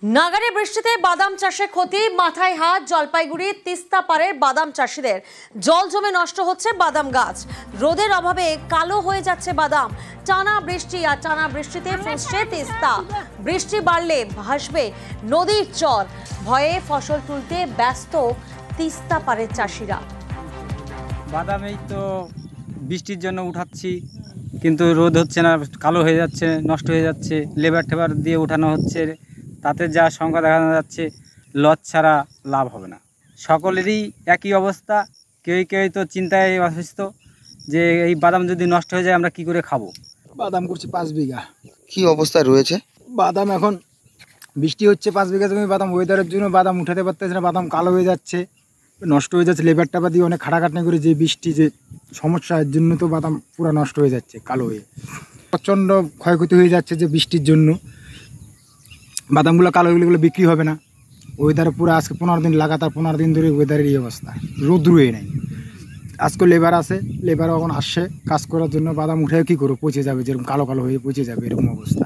নাগারে বৃষ্টিতে বাদাম চাষে ক্ষতি, মাথায় হাত। জলপাইগুড়ি তিস্তা পাড়ের বাদাম চাষিদের জল জমে নষ্ট হচ্ছে বাদাম গাছ। রোদের অভাবে কালো হয়ে যাচ্ছে বাদাম। টানা বৃষ্টি আর টানা বৃষ্টিতে ফুঁসছে তিস্তা। বৃষ্টি বাড়লে ভাসবে নদীর চর। ভয়ে ফসল তুলতে ব্যস্ত তিস্তা পাড়ের চাষিরা। বাদাম এই তো বৃষ্টির জন্য উঠাচ্ছি, কিন্তু রোদ হচ্ছে না, কালো হয়ে যাচ্ছে, নষ্ট হয়ে যাচ্ছে। লেবার টেবার দিয়ে উঠানো হচ্ছে, তাতে যা সংখ্যা দেখা যাচ্ছে লস ছাড়া লাভ হবে না। সকলেরই একই অবস্থা। কেউ কেউ তো চিন্তায় অসুস্থ যে এই বাদাম যদি নষ্ট হয়ে যায় আমরা কি করে খাবো। বাদাম করছি 5 বিঘা। কি অবস্থায় রয়েছে? বাদাম এখন বৃষ্টি হচ্ছে 5 বিঘা জমি, বাদাম ওয়েদারের জন্য বাদাম উঠাতে পারতেছে না, বাদাম কালো হয়ে যাচ্ছে, নষ্ট হয়ে যাচ্ছে। লেবার টাবা দিয়ে অনেক খাটাখাটনি করে যে বৃষ্টি যে সমস্যা, এর জন্য তো বাদাম পুরো নষ্ট হয়ে যাচ্ছে, কালো হয়ে প্রচণ্ড ক্ষয়ক্ষতি হয়ে যাচ্ছে। যে বৃষ্টির জন্য বাদামগুলো কালো হয়ে গেলে বিক্রি হবে না। ওয়েদারে পুরো আজকে 15 দিন লাগাতার 15 দিন ধরে ওয়েদারের এই অবস্থা, রোদ্রু হয়ে নেই। আজকে লেবার আছে, লেবার এখন আসছে কাজ করার জন্য, বাদাম উঠে কী করবো, পচে যাবে, যেরকম কালো কালো হয়ে পচে যাবে, এরকম অবস্থা।